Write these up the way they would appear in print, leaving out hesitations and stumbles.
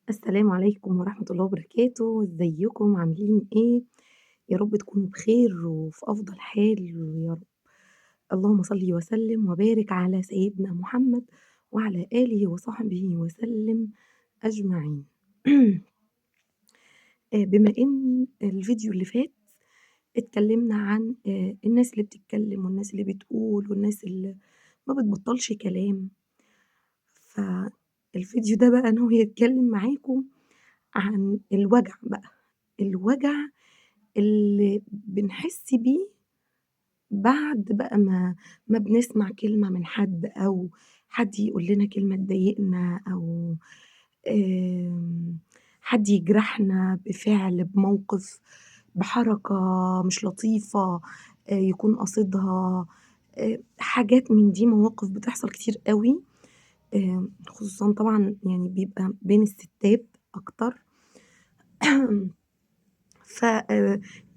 السلام عليكم ورحمة الله وبركاته، إزيكم عاملين إيه؟ يا رب تكونوا بخير وفي أفضل حال يا رب. اللهم صل وسلم وبارك على سيدنا محمد وعلى آله وصحبه وسلم أجمعين. بما إن الفيديو اللي فات اتكلمنا عن الناس اللي بتتكلم والناس اللي بتقول والناس اللي ما بتبطّلش كلام، فالفيديو ده بقى ناوية أتكلم معاكم عن الوجع بقى، الوجع اللي بنحس بيه بعد بقى ما بنسمع كلمة من حد أو حد يقول لنا كلمة تضايقنا أو آمم، حد يجرحنا بفعل، بموقف، بحركة مش لطيفة يكون قاصدها، حاجات من دي مواقف بتحصل كتير أوي، خصوصًا طبعًا يعني بيبقى بين الستات أكتر. ف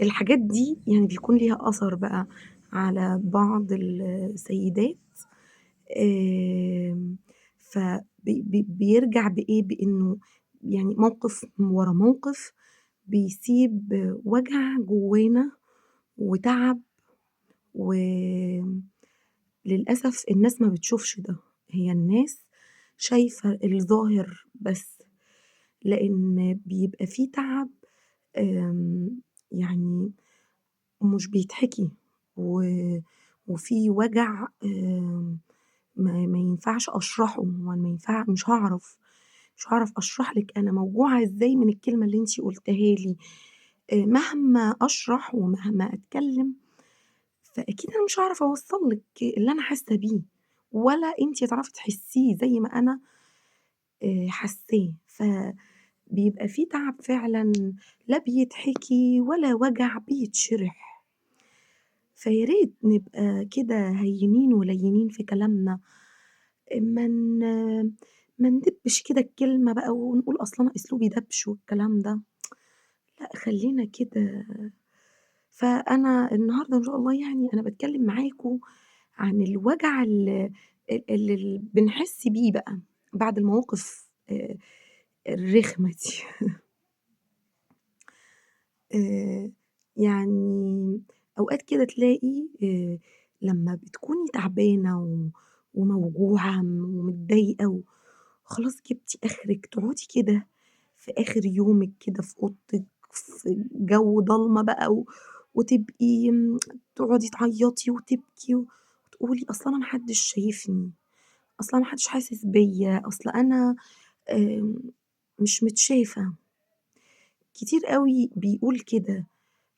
الحاجات دي يعني بيكون ليها أثر بقى على بعض السيدات، آمم، بيرجع بإيه، بإنه يعني موقف ورا موقف بيسيب وجع جوانا وتعب، وللأسف الناس ما بتشوفش ده، هي الناس شايفة الظاهر بس، لإن بيبقى في تعب يعني مش بيتحكي، و وفي وجع ما ينفعش أشرحه، مش هاعرف أشرح لِك أنا موجوعة إزاي من الكلمة اللي أنتِ قُلتيها لي، مهما أشرح ومهما أتكلم، فأكيد أنا مش هاعرف أوصّل لِك اللي أنا حاسة بيه، ولا أنتِ هتعرفي تحسّيه زي ما أنا حاسّاه، فبيبقى في تعب فعلًا لا بيتحكي ولا وجع بيتشرح. فيا ريت نبقى كده هيّنين وليّنين في كلامنا، ما ن ما ندبّش كده الكلمة بقى ونقول أصل أنا أسلوبي دبش والكلام ده، لأ خلّينا كده. فأنا النهارده إن شاء الله يعني أنا باتكلّم معاكم عن الوجع اللي بنحس بيه بقى بعد المواقف الرخمة دي. آآ يعني أوقات كده تلاقي لمّا بتكوني تعبانة وموجوعة ومتضايقة وخلاص جبتِ آخرِك، تقعدي كده في آخر يومِك كده في أوضتِك في جو ضلمة بقى وتبقي تقعدي تعيّطي وتبكي وتقولي أصل أنا ما حدش شايفني، أصل أنا ما حدش حاسس بيّا، أصل أنا آمم مش متشافة. كتير أوي بيقول كده.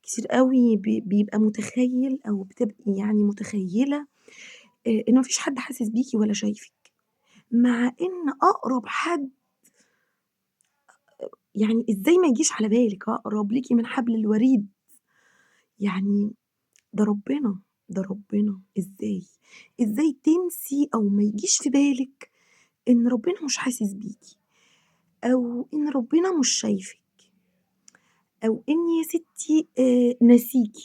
كتير أوي بيبقى متخيّل أو بتبقي يعني متخيّلة إن ما فيش حد حاسس بيكِ ولا شايفِك، مع إن أقرب حد يعني إزاي ما يجيش على بالِك أقرب ليكِ من حبل الوريد، يعني ده ربنا، ده ربنا إزاي، إزاي تنسي أو ما يجيش في بالِك إن ربنا مش حاسس بيكِ، أو إن ربنا مش شايفِك، أو إن يا ستي ناسيكِ.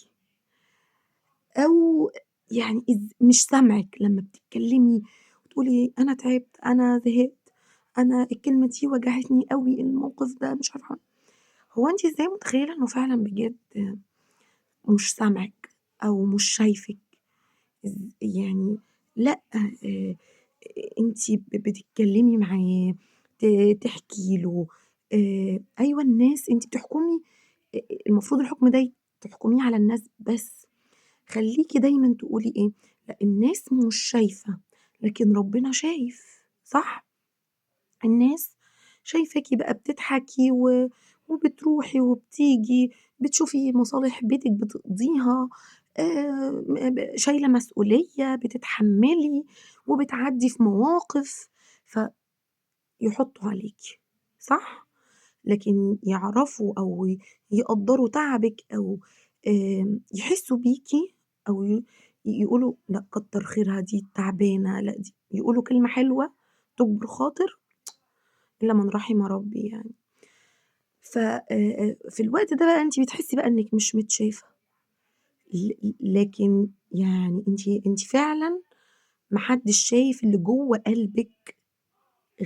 أو يعني مش سامعِك لمّا بتتكلمي وتقولي أنا تعبت، أنا زهقت، أنا الكلمة دي وجعتني أوي، الموقف ده مش عارفة هو أنتِ إزاي متخيلة إنه فعلًا بجد مش سامعِك أو مش شايفِك؟ يعني لأ، أنتِ بتتكلمي معاه، تحكي له، أيوه الناس أنتِ بتحكمي المفروض الحكم ده تحكميه على الناس بس. خلّيكِ دايمًا تقولي إيه، لأ الناس مش شايفة، لكن ربنا شايف، صح؟ الناس شايفاكِ بقى بتضحكي وبتروحي وبتيجي، بتشوفي مصالح بيتِك بتقضيها، م ب شايلة مسؤولية، بتتحمّلي وبتعدّي في مواقف، فيحطّوا عليكِ، صح؟ لكن يعرفوا أو يقدّروا تعبِك أو يحسّوا بيكِ أو يقولوا لأ كتّر خيرها دي تعبانة، لأ دي يقولوا كلمة حلوة تجبر خاطر إلا من رحم ربي يعني. في الوقت ده بقى أنتِ بتحسّي بقى إنِّك مش متشافة، لكن يعني أنتِ فعلًا ما حدّش شايف اللي جوّه قلبِك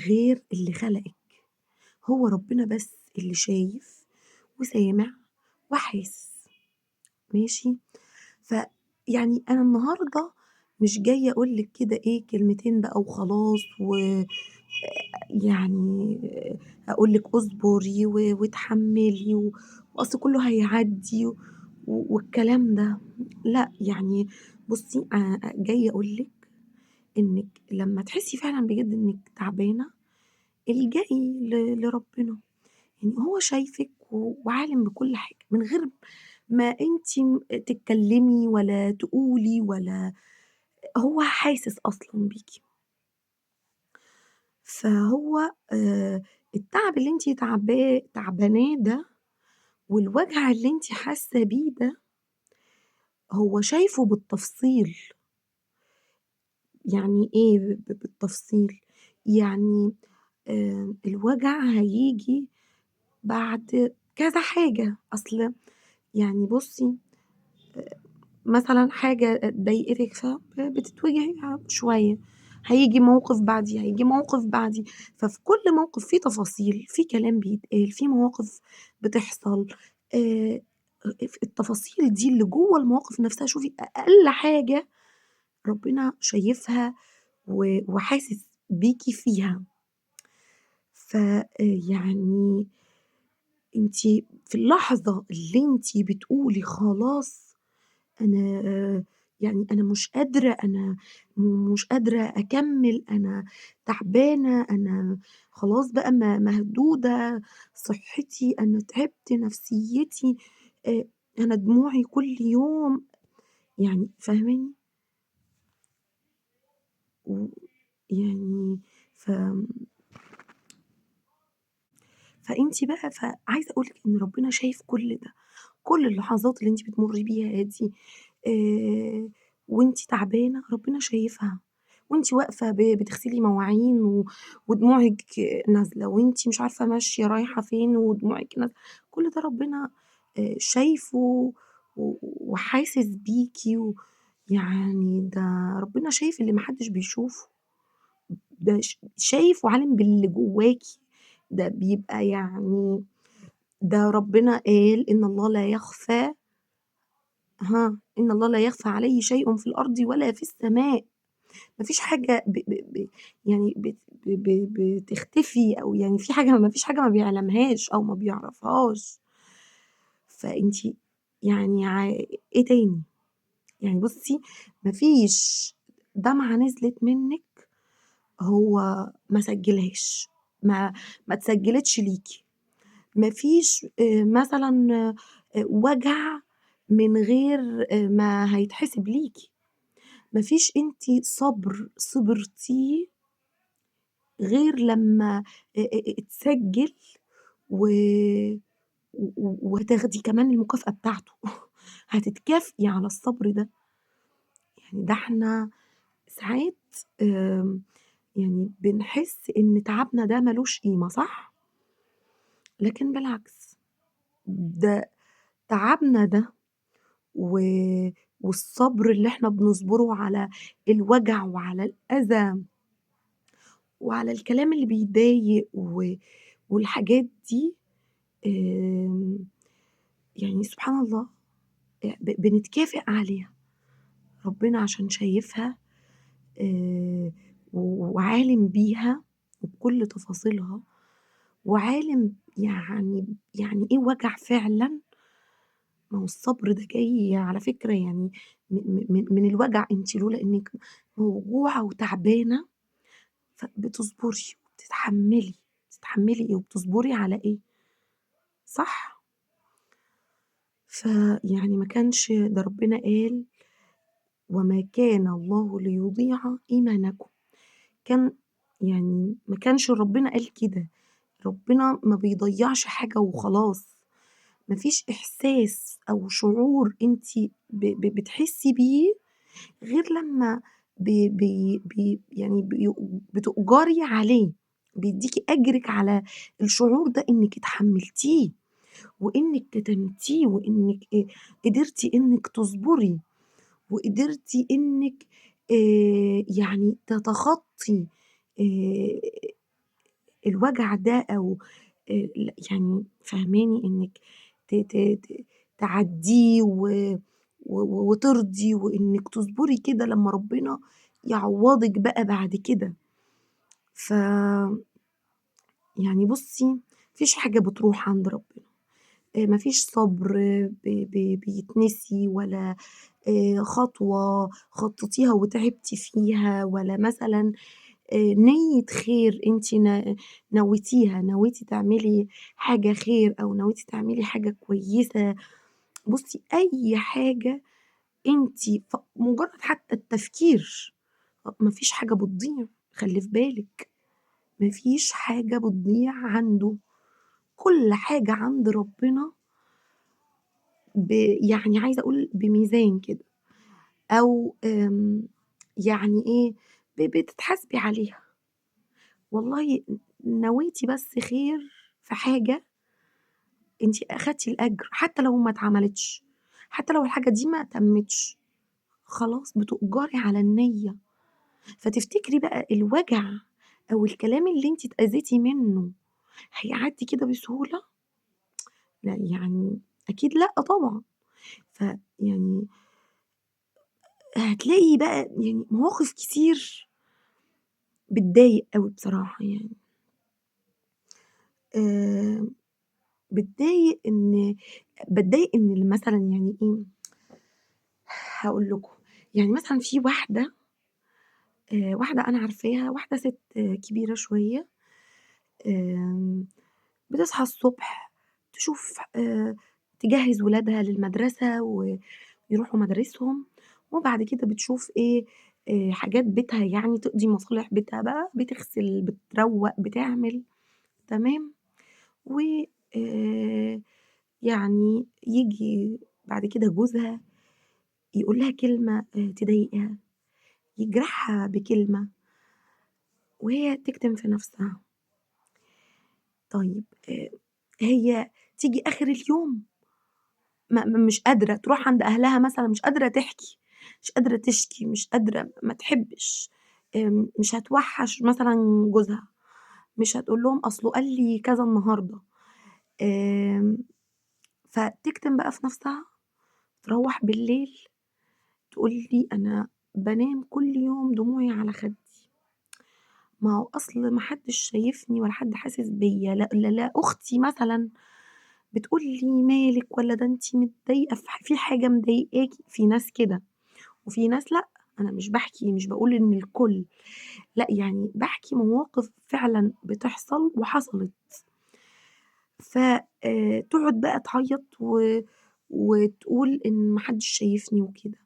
غير اللي خلقِك، هو ربنا بس اللي شايف وسامع وحاسس، ماشي؟ فيعني أنا النهارده مش جاية أقول لِك كده إيه كلمتين بقى وخلاص يعني أقول لِك اصبري واتحمّلي وأصل كُلّه هيعدّي والكلام ده، لأ، يعني بُصّي جاية أقول لِك إنِّك لمّا تحسّي فعلًا بجد إنِّك تعبانة، الجئي لربنا، يعني هو شايفِك وعالم بكل حاجة، من غير ما أنتِ تتكلّمي ولا تقولي ولا هو حاسس أصلًا بيكِ. فهو التعب اللي أنتِ تعباناه ده والوجع اللي أنتِ حاسة بيه ده، هو شايفه بالتفصيل. يعني إيه بالتفصيل؟ يعني الوجع هييجي بعد كذا حاجة، أصل يعني بُصّي مثلًا حاجة ضايقتِك بتتوجعي شوية، هييجي موقف بعديه، هييجي موقف بعديه، ففي كل موقف في تفاصيل، في كلام بيتقال، في مواقف بتحصل، آآ التفاصيل دي اللي جوّه المواقف نفسها شوفي أقل حاجة ربنا شايفها وحاسس بيكِ فيها. يعني أنتِ في اللحظة اللي أنتِ بتقولي خلاص أنا يعني أنا مش قادرة، أنا مش قادرة أكمّل، أنا تعبانة، أنا خلاص بقى مهدودة صحّتي، أنا تعبت، نفسيّتي، آآ أنا دموعي كل يوم، يعني فاهماني؟ ويعني ف فأنتِ بقى فعايزة أقول لِك إن ربنا شايف كل ده، كل اللحظات اللي أنتِ بتمُرّي بيها دي وأنتِ تعبانة ربنا شايفها، وأنتِ واقفة بتغسلي مواعين ودموعِك نازلة، وأنتِ مش عارفة ماشية رايحة فين ودموعِك نازلة، كل ده ربنا شايفه وحاسس بيكِ يعني ده ربنا شايف اللي ما حدش بيشوفه. ده شايف وعالم باللي جواكِ، ده بيبقى يعني ده ربنا قال: "إن الله لا يخفى" "إن الله لا يخفى عليه شيء في الأرض ولا في السماء." ما فيش حاجة ب ب ب يعني بت ب ب بتختفي أو يعني في حاجة ما فيش حاجة ما بيعلمهاش أو ما بيعرفهاش. فأنتِ يعني إيه تاني؟ يعني بُصّي، ما فيش دمعة نزلت منِّك هو ما سجّلهاش، ما اتسجّلتش ليكِ، ما فيش مثلًا وجع من غير ما هيتحسب ليكِ، ما فيش أنتِ صبر صبرتيه غير لمّا اتسجّل و وهتاخدي كمان المكافأة بتاعته هتتكافئي على الصبر ده، يعني ده إحنا ساعات آمم يعني بنحس إن تعبنا ده ما لوش قيمة صح؟ لكن بالعكس، ده تعبنا ده و والصبر اللي إحنا بنصبره على الوجع وعلى الأذى وعلى الكلام اللي بيضايق والحاجات دي آمم يعني سبحان الله بنتكافئ عليها، ربنا عشان شايفها وعالم بيها وبكل تفاصيلها وعالم يعني إيه وجع فعلًا، ما هو الصبر ده جاي على فكرة يعني من الوجع، أنتِ لولا إنِّك موجوعة وتعبانة فبتصبري وبتتحمّلي، بتتحمّلي إيه وبتصبري على إيه، صح؟ فيعني ما كانش ده ربنا قال: "وما كان الله ليضيع إيمانكم." كان يعني ما كانش ربنا قال كده، ربنا ما بيضيّعش حاجة وخلاص. ما فيش إحساس أو شعور أنتِ بتحسّي بيه غير لمّا ب ب ب يعني بتؤجري عليه، بيدّيكِ أجرِك على الشعور ده إنِّك اتحمّلتيه وإنِّك كتمتيه وإنِّك قدرتِ إنِّك تصبري وقدرتِ إنِّك يعني تتخطّي آآ الوجع ده أو يعني فاهماني؟ إنِّك ت ت ت تعدّيه وترضي وإنِّك تصبري كده لمّا ربنا يعوّضِك بقى بعد كده. ف يعني بُصّي، ما فيش حاجة بتروح عند ربنا، ما فيش صبر بيتنسي ولا خطوة خطّيتيها وتعبتِ فيها ولا مثلًا نيّة خير أنتِ نويتيها، نويتِ تعملي حاجة خير أو نويتِ تعملي حاجة كويسة. بُصّي، أي حاجة أنتِ مجرّد حتى التفكير، ما فيش حاجة بتضيع، خلّي في بالِك، ما فيش حاجة بتضيع عنده، كل حاجة عند ربنا ب يعني عايزة أقول بميزان كده أو يعني إيه، بتتحاسبي عليها. والله نويتِ بس خير في حاجة، أنتِ أخدتِ الأجر، حتى لو ما اتعملتش، حتى لو الحاجة دي ما تمِّتش، خلاص بتؤجري على النية. فتفتكري بقى الوجع أو الكلام اللي أنتِ اتأذيتِ منه هيعدّي كده بسهولة؟ لأ يعني أكيد لأ طبعًا. فيعني هتلاقي بقى يعني مواقف كتير بتضايق أوي بصراحة يعني. آآ باتضايق إن مثلًا يعني إيه، هاقول لكم، يعني مثلًا في واحدة أنا عارفاها، واحدة سِت كبيرة شوية، آمم بتصحى الصبح تشوف تجهّز ولادها للمدرسة ويروحوا مدارسهم، وبعد كده بتشوف إيه، حاجات بيتها يعني تقضي مصالح بيتها بقى، بتغسل، بتروّق، بتعمل، تمام، و آآ يعني ييجي بعد كده جوزها يقول لها كلمة تضايقها، يجرحها بكلمة وهي تكتم في نفسها. طيب هي تيجي آخر اليوم مش قادرة تروح عند أهلها مثلًا، مش قادرة تحكي، مش قادرة تشكي، مش قادرة، ما تحبش، مش هتوحّش مثلًا جوزها، مش هتقول لهم أصله قال لي كذا النهارده، آمم، فتكتم بقى في نفسها، تروّح بالليل تقول لي أنا بانام كل يوم دموعي على خدي. ما هو أصل ما حدش شايفني ولا حد حاسس بيّا، لا أختي مثلًا بتقول لي مالِك والّا ده أنتِ متضايقة في حاجة مضايقاكِ، في ناس كده، وفي ناس لأ، أنا مش باحكي، مش باقول إن الكل، لأ يعني باحكي مواقف فعلًا بتحصل وحصلت. ف تقعد بقى تعيط وتقول إن ما حدش شايفني وكده.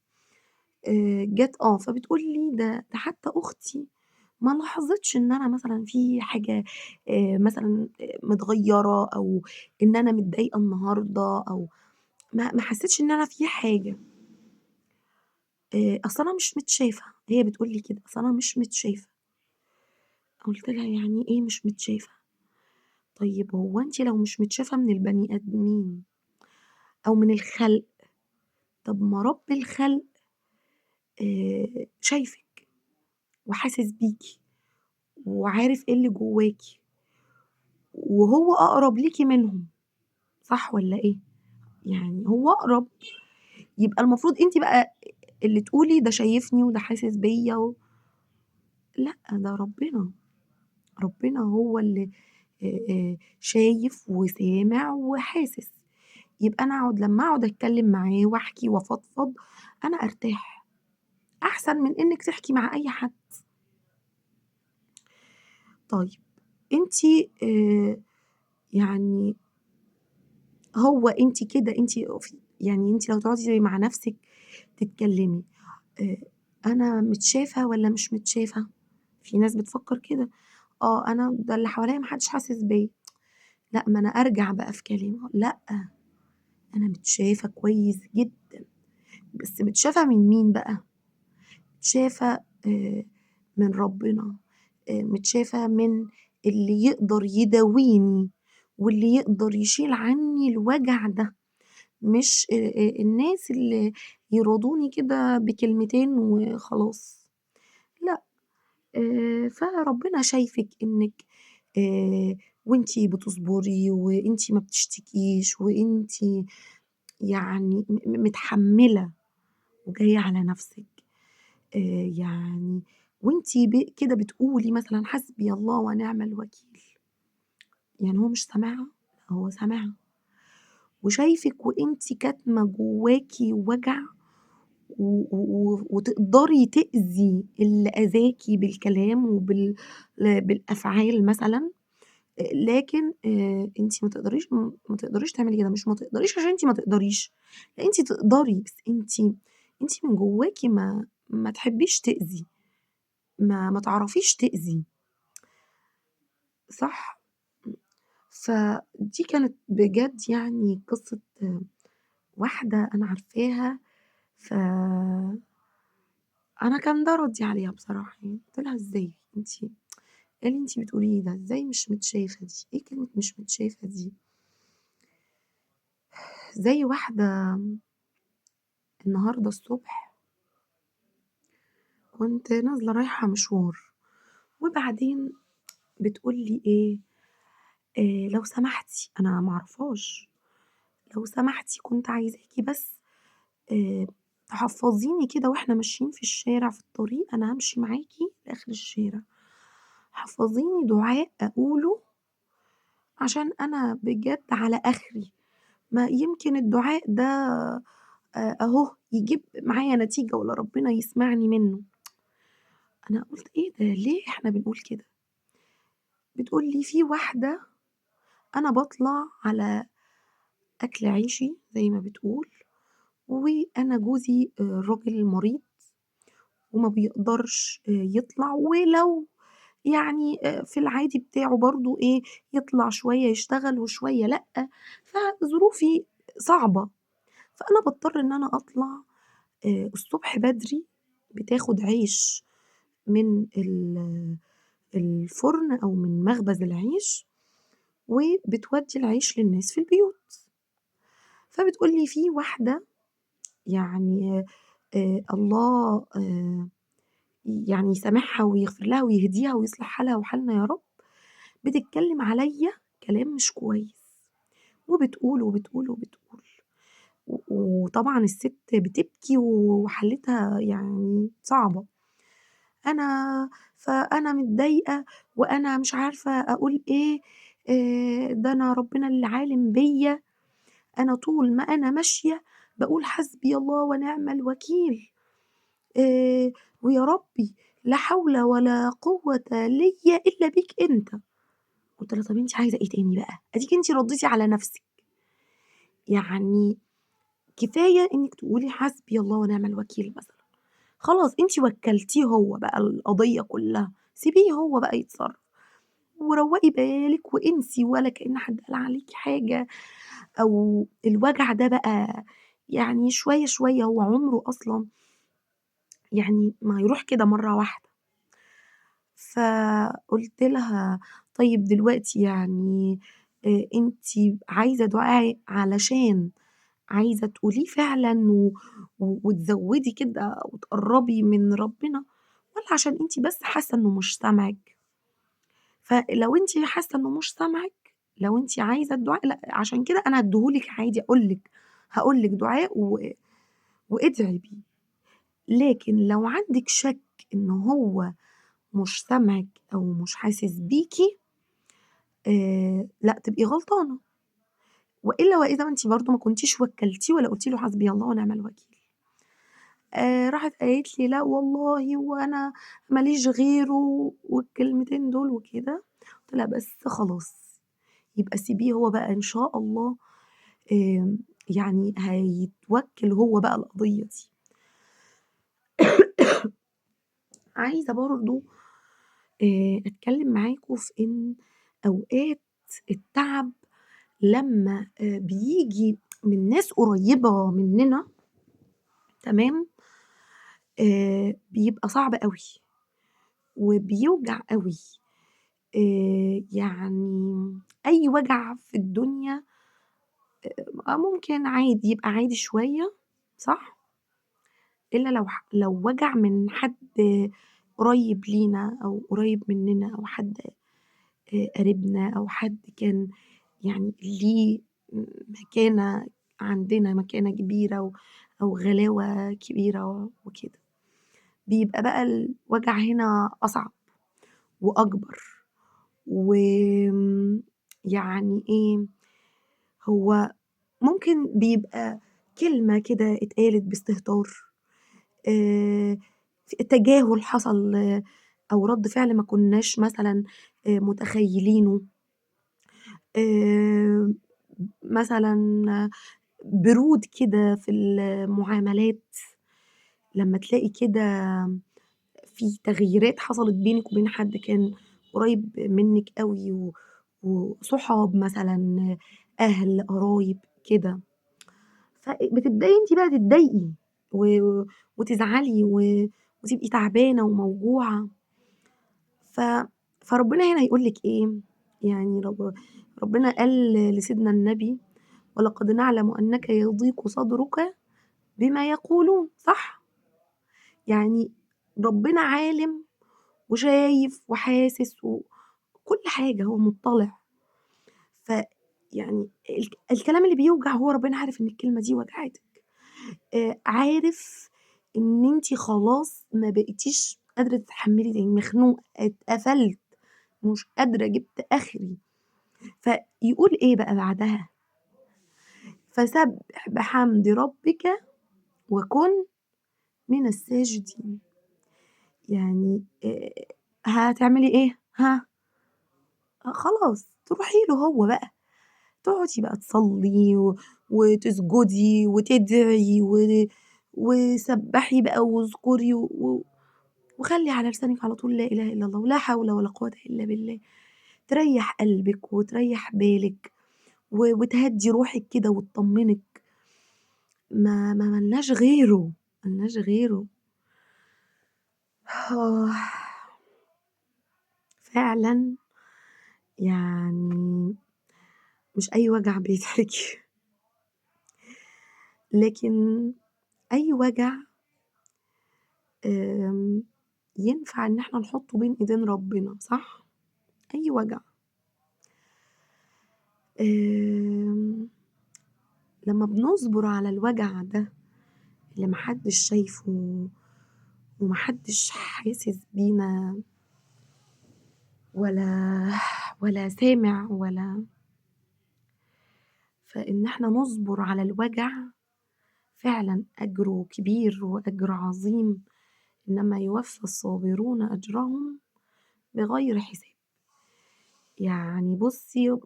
جات فبتقول لي ده حتى أختي ما لاحظتش إن أنا مثلًا في حاجة مثلًا متغيّرة أو إن أنا متضايقة النهارده أو ما حسّيتش إن أنا في حاجة. أصل أنا مش متشافة، هي بتقول لي كده، أصل أنا مش متشافة. قُلت لها: "يعني إيه مش متشافة؟ طيب هو أنتِ لو مش متشافة من البني آدمين أو من الخلق، طب ما رب الخلق شايفِك وحاسس بيكِ وعارف إيه اللي جواكِ وهو أقرب ليكِ منهم، صح والّا إيه؟ يعني هو أقرب، يبقى المفروض أنتِ بقى اللي تقولي ده شايفني وده حاسس بيّا لأ، ده ربنا، ربنا هو اللي شايف وسامع وحاسس، يبقى أنا لمّا أقعد أتكلّم معاه وأحكي وأفضفض، أنا أرتاح، أحسن من إنِّك تحكي مع أي حد. طيب أنتِ آآ يعني هو أنتِ كده يعني أنتِ لو تقعدي مع نَفْسِك تتكلّمي، آآ أنا متشافة والّا مش متشافة؟ في ناس بتفكّر كده، أنا ده اللي حواليّا ما حدش حاسس بيّا، لأ ما أنا أرجع بقى في كلامي، لأ أنا متشافة كويس جدًا، بس متشافة من مين بقى؟ متشافة من ربنا، متشافة من اللي يقدر يداويني، واللي يقدر يشيل عني الوجع ده، مش الناس اللي يراضوني كده بكلمتين وخلاص، لأ. فربنا شايفِك إنِّك وأنتِ بتصبري وأنتِ ما بتشتكيش وأنتِ يعني متحمّلة وجاية على نَفْسِك. يعني وأنتِ كده بتقولي مثلًا حسبي الله ونعم الوكيل، يعني هو مش سامعها؟ لأ هو سامعها، وشايفِك وأنتِ كاتمة جواكِ وجع وتقدري تأذي اللي أذاكِ بالكلام بالأفعال مثلًا، لكن أنتِ ما تقدريش تعملي كده، مش ما تقدريش عشان أنتِ ما تقدريش، لأ أنتِ تقدري، بس أنتِ من جواكِ ما تحبيش تأذي، ما تعرفيش تأذي، صح؟ فدي كانت بجد يعني قصة واحدة أنا عارفاها، فأنا كان ده ردي عليها بصراحة يعني، قُلت لها: "إزاي؟ إيه اللي أنتِ بتقوليه ده؟ إزاي مش متشافة دي؟ إيه كلمة مش متشافة دي؟" زي واحدة النهارده الصبح كنت نازلة رايحة مشوار، وبعدين بتقول لي إيه، "لو سمحتِ" أنا ما أعرفهاش، "لو سمحتِ كنت عايزاكِ بس آآ تحفّظيني كده وإحنا ماشيين في الشارع في الطريق، أنا هامشي معاكِ لآخر الشارع، حفّظيني دعاء أقوله عشان أنا بجد على آخري، ما يمكن الدعاء ده أهو يجيب معايا نتيجة والّا ربنا يسمعني منّه." أنا قُلت إيه ده، ليه إحنا بنقول كده؟ بتقول لي: "في واحدة أنا باطلع على أكل عيشي" زي ما بتقول، "وأنا جوزي راجل مريض وما بيقدرش يطلع ولو يعني في العادي بتاعه برضه إيه، يطلع شوية يشتغل وشوية لأ، فظروفي صعبة، فأنا باضطر إن أنا أطلع الصبح بدري، بتاخد عيش من الفرن أو من مخبز العيش، وبتودّي العيش للناس في البيوت." فبتقول لي: "في واحدة يعني الله يعني يسامحها ويغفر لها ويهديها ويصلح حالها وحالنا يا رب، بتتكلم عليَّ كلام مش كويس، وبتقول، وبتقول، وبتقول." وطبعًا الست بتبكي وحالتها يعني صعبة. فأنا متضايقة وأنا مش عارفة أقول إيه، ده أنا ربنا اللي عالم بيّا، أنا طول ما أنا ماشية باقول حسبي الله ونعم الوكيل، آآ ويا ربي لا حول ولا قوة ليّا إلا بيك أنت. قُلت لها: "طَب أنتِ عايزة إيه تاني بقى؟ أديكِ أنتِ رديتِ على نفسِك، يعني كفاية إنِّك تقولي حسبي الله ونعم الوكيل مثلًا، خلاص أنتِ وكّلتيه هو بقى القضية كلّها، سيبيه هو بقى يتصرّف، وروّقي بالِك وانسي ولا كإن حد قال عليكِ حاجة، أو الوجع ده بقى يعني شوية، شوية هو عمره أصلًا يعني ما هيروح كده مرّة واحدة." فقُلت لها: "طيب دلوقتي يعني أنتِ عايزة دعاء علشان عايزة تقوليه فعلًا وتزوّدي كده وتقرّبي من ربنا، والّا عشان أنتِ بس حاسة إنه مش سامعِك؟ فلو أنتِ حاسة إنه مش سامعِك، لو أنتِ عايزة الدعاء لأ، عشان كده أنا هادّيه لِك عادي هاقول لِك دعاء وادعي بيه، لكن لو عندِك شَك إن هو مش سامعِك أو مش حاسس بيكِ، لأ تبقي غلطانة، وإلا ما أنتِ برضه ما كنتيش وكّلتيه ولا قُلتِ له حسبي الله ونعم الوكيل." راحت قالت لي: "لأ والله وأنا ما ليش غيره." والكلمتين دول وكده، قُلت لها: "بس خلاص، يبقى سيبيه هو بقى إن شاء الله يعني هيتوكّل هو بقى القضية دي." عايزة برضه أتكلّم معاكم في إن أوقات التعب لمّا بييجي من ناس قريّبة مننا تمام، بيبقى صعب أوي وبيوجع أوي. يعني أي وجع في الدنيا ممكن عادي يبقى عادي شوية صح؟ إلا لو وجع من حد قريب لينا أو قريب مننا أو حد قريبنا أو حد كان يعني ليه مكانة عندنا، مكانة كبيرة أو غلاوة كبيرة وكده. بيبقى بقى الوجع هنا أصعب وأكبر، يعني إيه، هو ممكن بيبقى كلمة كده اتقالت باستهتار، آآ تجاهل حصل، أو رَد فعل ما كناش مثلًا متخيلينه، آآ مثلًا برود كده في المعاملات، لمّا تلاقي كده في تغييرات حصلت بينِك وبين حد كان قريب منِّك أوي وصحاب مثلًا، أهل، قرايب، كده. فبتبدئي أنتِ بقى تتضايقي و وتزعلي وتبقي تعبانة وموجوعة. ف فربنا هنا يقول لِك إيه، يعني ربنا قال لسيدنا النبي: "ولقد نعلم أنك يضيق صدرك بما يقولون." صح؟ يعني ربنا عالم وشايف وحاسس وكل حاجة، هو مُطّلع. فيعني الكلام اللي بيوجع هو ربنا عارف إن الكلمة دي وجعتِك، عارف إن أنتِ خلاص ما بقيتيش قادرة تتحمّلي تاني، مخنوقة، اتقفلت، مش قادرة، جِبت آخري. فيقول إيه بقى بعدها: "فسبِّح بحمد ربِّك وكن من الساجدين." يعني هتعملي إيه؟ ها؟ خلاص تروحي له هو بقى، تقعدي بقى تصلّي وتسجدي وتدعي وسبّحي بقى واذكري وخلّي على لسانِك على طول لا إله إلا الله ولا حول ولا قوة إلا بالله، تريّح قلبِك وتريّح بالِك وتهدّي روحِك كده وتطمّنِك. ما لناش غيره، ما لناش غيره. فعلًا يعني مش أي وجع بيتحكي، لكن أي وجع آمم ينفع إن إحنا نحطّه بين إيدين ربنا، صح؟ أي وجع. آمم لمّا بنصبر على الوجع ده اللي ما حدّش شايفه وما حدّش حاسس بينا ولا سامع فإن إحنا نصبر على الوجع فعلًا أجره كبير وأجر عظيم، إنما يوفى الصابرون أجرهم بغير حساب. يعني بُصّي ما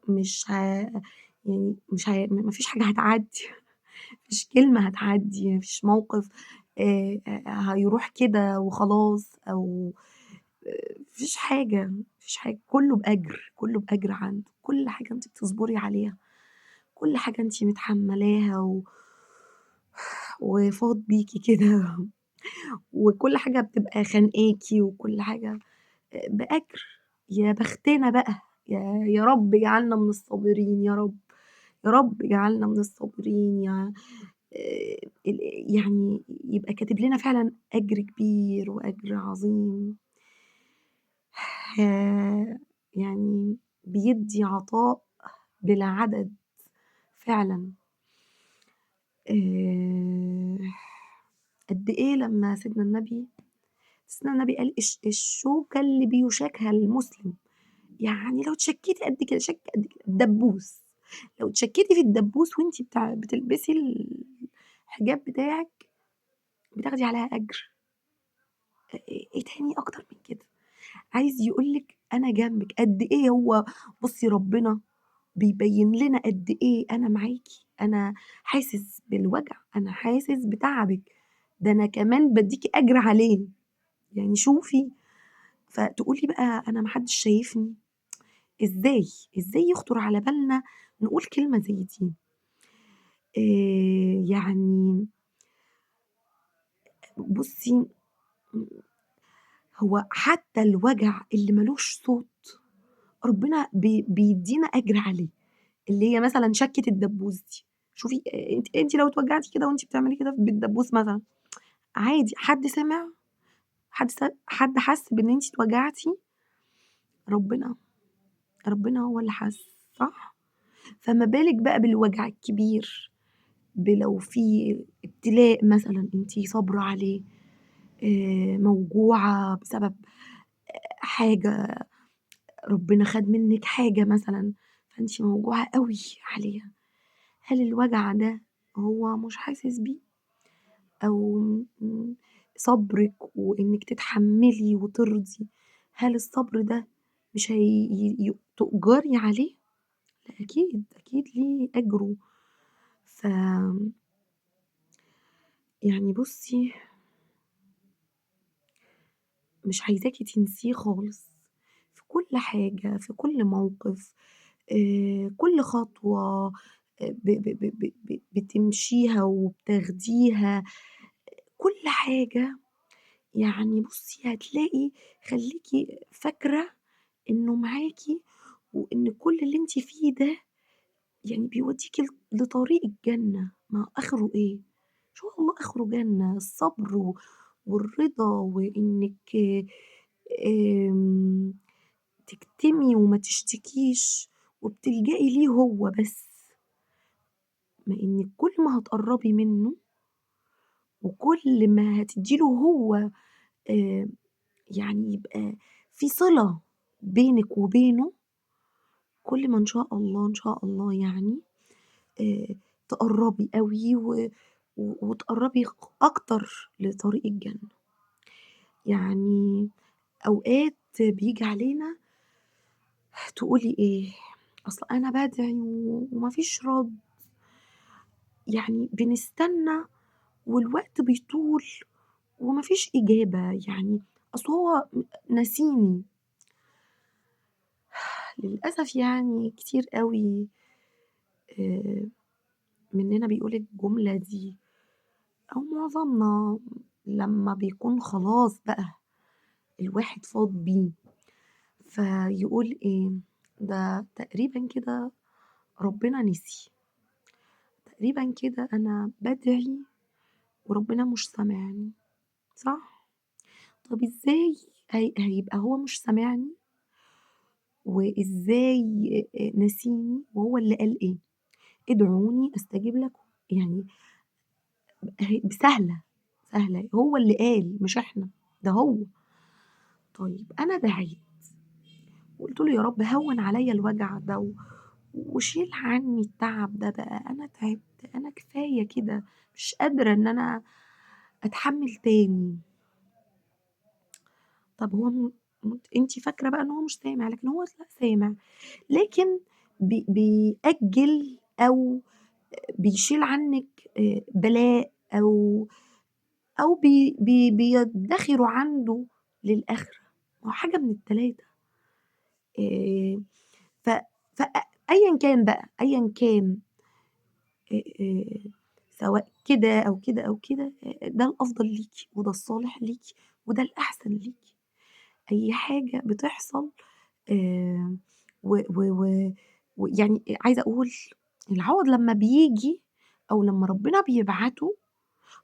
فيش حاجة هتعدّي، ما فيش كلمة هتعدّي، ما فيش موقف هيروح كده وخلاص، أو ما فيش حاجة، ما فيش حاجة، كُلّه بأجر، كُلّه بأجر عنده، كل حاجة أنتِ بتصبري عليها، كل حاجة أنتِ متحمّلاها وفاض بيكِ كده وكل حاجة بتبقى خانقاكِ وكل حاجة بأجر. يا بختنا بقى، يا رب اجعلنا من الصابرين يا رب، يا رب اجعلنا من الصابرين، يا ال يعني يبقى كاتب لنا فعلًا أجر كبير وأجر عظيم. يعني بيدّي عطاء بلا عدد فعلًا. آآ قد إيه لمّا سيدنا النبي قال الشوكة اللي بيشاكها المسلم، يعني لو اتشكيتِ قد كده، شَك قد كده، الدبوس، لو اتشكيتِ في الدبوس وأنتِ بتلبسي الحجاب بتاعِك بتاخدي عليها أجر، إيه تاني أكتر من كده؟ عايز يقول لِك أنا جنبِك، قد إيه هو بُصّي ربنا بيبيّن لنا قد إيه أنا معاكِ، أنا حاسس بالوجع، أنا حاسس بتعبِك، ده أنا كمان بادّيكِ أجر عليه، يعني شوفي. فتقولي بقى أنا ما حدش شايفني، إزاي، إزاي يخطر على بالنا نقول كلمة زي دي؟ يعني بُصّي، هو حتى الوجع اللي ما لوش صوت ربنا بيدّينا أجر عليه، اللي هي مثلًا شَكّة الدبوس دي، شوفي أنتِ لو اتوجعتِ كده وأنتِ بتعملي كده بالدبوس مثلًا، عادي حد سمع؟ حد حس بإن أنتِ اتوجعتِ؟ ربنا. ربنا هو اللي حَس، صح؟ فما بالِك بقى بالوجع الكبير، لو في ابتلاء مثلًا أنتِ صابرة عليه، موجوعة بسبب حاجة، ربنا خَد منِّك حاجة مثلًا، فأنتِ موجوعة أوي عليها، هل الوجع ده هو مش حاسس بيه؟ أو صبرِك وإنِّك تتحمّلي وترضي، هل الصبر ده مش هي تؤجري عليه؟ لأ أكيد، أكيد ليه أجره. ف يعني بُصّي، مش عايزاكِ تنسيه خالص، في كل حاجة، في كل موقف، كل خطوة ب ب ب ب ب بتمشيها وبتاخديها، كل حاجة يعني بُصّي هتلاقي، خلّيكِ فاكرة إنه معاكِ، وإن كل اللي أنتِ فيه ده يعني بيوديكِ لطريق الجنة، ما هو آخره إيه؟ إن شاء الله آخره جنة، الصبر والرضا وإنِّك آمم تكتمي وما تشتكيش وبتلجئي ليه هو بس، ما إنِّك كل ما هتقرّبي منه وكل ما هتدّي له هو آآ يعني يبقى في صِلة بينِك وبينه، كل ما إن شاء الله، إن شاء الله يعني آآ تقرّبي أوي وتقرّبي أكتر لطريق الجنة. يعني أوقات بييجي علينا تقولي إيه، أصل أنا بادعي وما فيش رَد، يعني بنستنى والوقت بيطول وما فيش إجابة، يعني أصل هو ناسيني. للأسف يعني كتير أوي آآ مننا بيقول الجملة دي، أو معظمنا لمّا بيكون خلاص بقى الواحد فاض بيه، فيقول إيه، ده تقريبًا كده ربنا نسي، تقريبًا كده أنا بادعي وربنا مش سامعني، صح؟ طب إزاي هيبقى هو مش سامعني، وإزاي ناسيني وهو اللي قال إيه، ادعوني أستجب لكم، يعني سهلة، سهلة، هو اللي قال مش إحنا، ده هو. طيب أنا دعيت وقُلت له يا رب هوّن عليَّ الوجع ده وشيل عني التعب ده بقى، أنا تعبت، أنا كفاية كده، مش قادرة إن أنا أتحمّل تاني. طب هو أنتِ فاكرة بقى إن هو مش سامع، لكن هو لأ سامع، لكن بيأجّل أو بيشيل عنِّك بلاء أو بيدّخره عنده للآخرة، ما هو حاجة من ال3. آآ ف ف أيًا كان بقى، أيًا كان سواء كده أو كده أو كده، ده الأفضل ليكِ وده الصالح ليكِ وده الأحسن ليكِ. أي حاجة بتحصل آآ و و و ويعني عايزة أقول العوض لمّا بييجي أو لمّا ربنا بيبعته،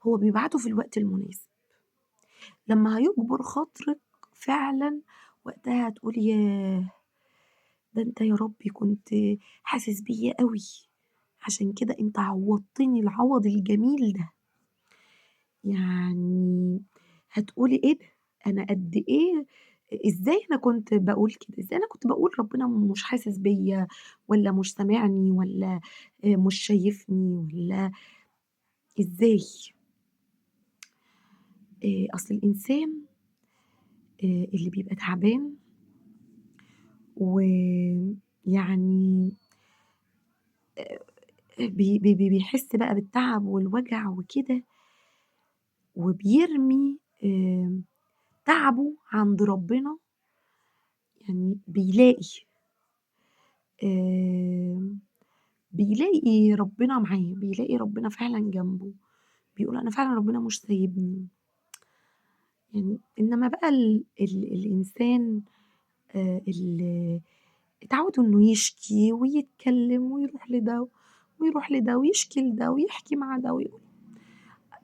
هو بيبعته في الوقت المناسب، لمّا هيجبر خاطرِك فعلًا وقتها هتقولي ياه! ده أنت يا ربي كنت حاسس بيّا أوي، عشان كده أنت عوّضتني العوض الجميل ده. يعني هتقولي إيه ده! أنا قد إيه، إزاي أنا كنت باقول كده، إزاي أنا كنت باقول ربنا مش حاسس بيّا والّا مش سامعني والّا مش شايفني والّا إزاي؟ أصل الإنسان اللي بيبقى تعبان ويعني بيحس بقى بالتعب والوجع وكده وبيرمي تعبه عند ربنا، يعني آمم بيلاقي ربنا معاه، بيلاقي ربنا فعلًا جنبه، بيقول أنا فعلًا ربنا مش سايبني. يعني إنما بقى الإنسان اللي اتعود إنه يشكي ويتكلم ويروح لده ويروح لده ويشكي لده ويحكي مع ده ويقول،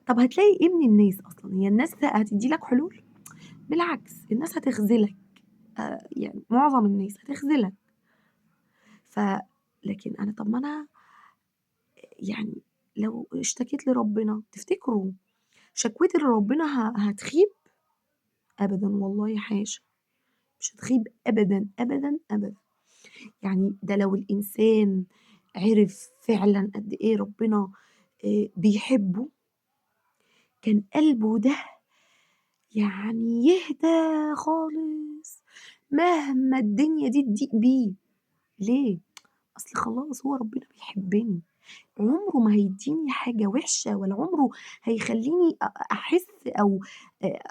طب هتلاقي إيه من الناس أصلًا؟ هي الناس هتدّي لك حلول؟ بالعكس الناس هتخذلك، يعني معظم الناس هتخذلك. ف لكن أنا طَب ما أنا يعني لو اشتكيت لربنا تفتكروا شكوتي لربنا هتخيب؟ أبدًا والله حاشا، مش هتخيب أبدًا، أبدًا، أبدًا. يعني ده لو الإنسان عرف فعلًا قد إيه ربنا بيحبه، كان قلبه ده يعني يهدى خالص مهما الدنيا دي تضيق بيه. ليه؟ أصل خلاص هو ربنا بيحبني، عمره ما هيدّيني حاجة وِحشة ولا عمره هيخلّيني أحس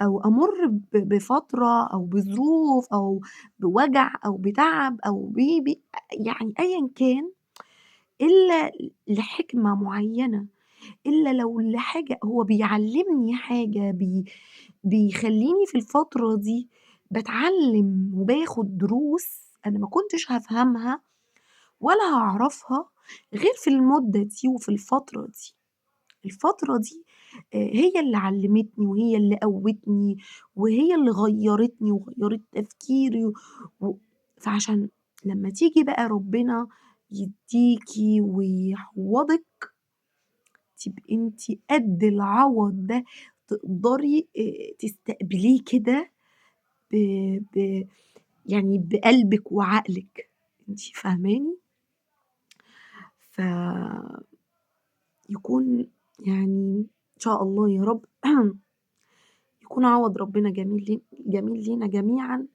أو أمُر بفترة أو بظروف أو بوجع أو بتعب أو يعني أيًا كان إلا لحكمة معيّنة، إلا لو لحاجة هو بيعلّمني حاجة بيخلّيني في الفترة دي باتعلّم وباخد دروس أنا ما كنتش هافهمها ولا هاعرفها غير في المدة دي وفي الفترة دي. الفترة دي هي اللي علّمتني وهي اللي قوّتني وهي اللي غيّرتني وغيّرت تفكيري و فعشان لمّا تيجي بقى ربنا يدّيكِ ويعوّضِك تبقي أنتِ قد العوض ده تقدري تستقبليه كده ب ب يعني بقلبِك وعقلِك، أنتِ فاهماني؟ فيكون يعني إن شاء الله يا رب يكون عوض ربنا جميل لينا جميعًا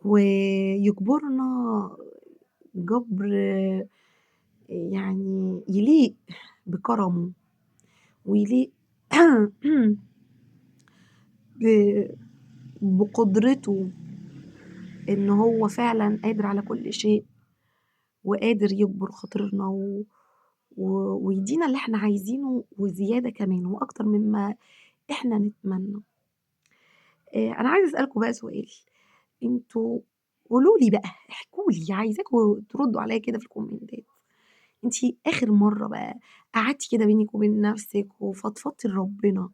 ويجبرنا جبر يعني يليق بكرمه ويليق ب بقدرته إن هو فعلًا قادر على كل شيء وقادر يجبر خاطرنا ويدينا اللي إحنا عايزينه وزيادة كمان وأكتر مما إحنا نتمنى. أنا عايزة أسألكم بقى سؤال، أنتم قولوا لي بقى، احكوا لي، عايزاكم تردوا عليّا كده في الكومنتات، أنتِ آخر مرّة بقى قعدتِ كده بينِك وبين نفسِك وفضفضتِ لربنا،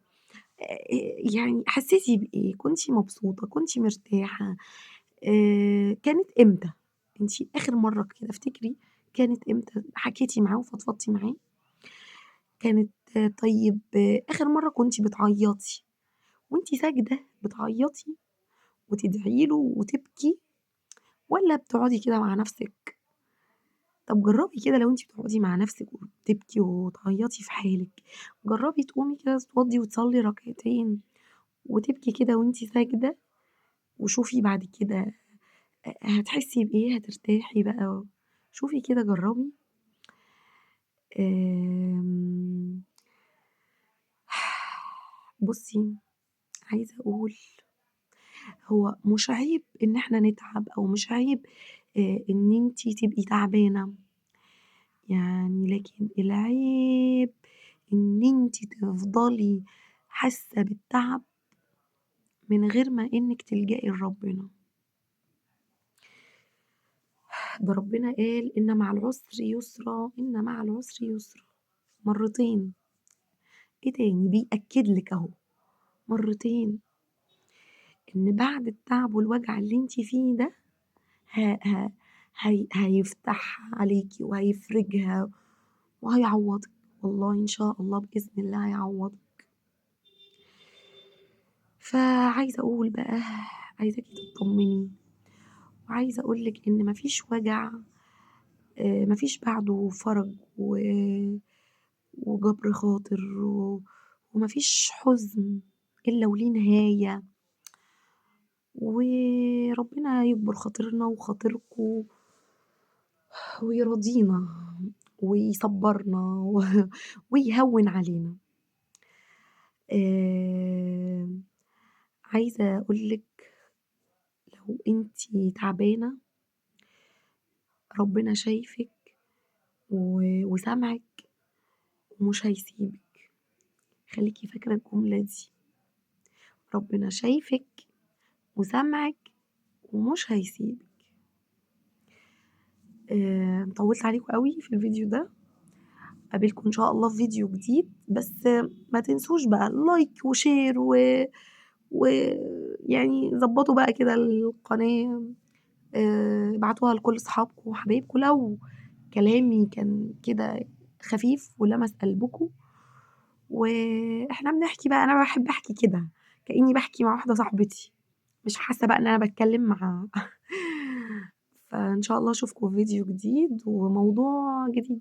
يعني حسيتِ بإيه؟ كنتِ مبسوطة، كنتِ مرتاحة، كانت إمتى؟ أنتِ آخر مرّة كده افتكري كانت إمتى حكيتِ معاه وفضفضتِ معاه؟ كانت طيب آخر مرّة كنتِ بتعيّطي وأنتِ ساجدة بتعيّطي وتدعي له وتبكي والّا بتقعدي كده مع نفسِك؟ طب جرّبي كده لو أنتِ بتقعدي مع نفسِك وبتبكي وتعيّطي في حالِك، جرّبي تقومي كده تتوضّي وتصلّي ركعتين وتبكي كده وأنتِ ساجدة وشوفي بعد كده هتحسّي بإيه، هترتاحي بقى شوفي كده جرّبي. آمم بُصّي، عايزة أقول هو مش عيب إن إحنا نتعب أو مش عيب إن أنتِ تبقي تعبانة، يعني لكن العيب إن أنتِ تفضلي حاسة بالتعب من غير ما إنِّك تلجئي لربنا، ده ربنا قال: "إن مع العسر يسرًا، إن مع العسر يسرًا." مرّتين، إيه تاني؟ بيأكد لِك أهو مرّتين إن بعد التعب والوجع اللي أنتِ فيه ده ه ه هيفتحها عليكِ وهيفرجها وهيعوّضِك، والله إن شاء الله بإذن الله هيعوّضِك. فعايزة أقول بقى عايزاكِ تطمني، وعايزة أقول لِك إن ما فيش وجع ما فيش بعده فرج وجبر خاطر وما فيش حزن إلا وليه نهاية، وربنا يجبر خاطرنا وخاطركم ويرضينا ويصبّرنا ويهوّن علينا. آمم عايزة أقول لِك لو أنتِ تعبانة ربنا شايفِك وسامعِك ومش هيسيبِك، خليكِ فاكرة الجملة دي، ربنا شايفِك وسامعِك ومش هيسيبِك. طوّلت عليكم أوي في الفيديو ده، أقابلكم إن شاء الله في فيديو جديد، بس ما تنسوش بقى لايك وشير ويعني ضبّطوا بقى كده القناة ابعتوها لكل صحابكم وحبايبكم لو كلامي كان كده خفيف ولمس قلبكم، وإحنا بنحكي بقى، أنا باحب أحكي كده، كإني باحكي مع واحدة صاحبتي، مش حاسة بقى إن أنا باتكلم مع فإن شاء الله أشوفكم في فيديو جديد وموضوع جديد.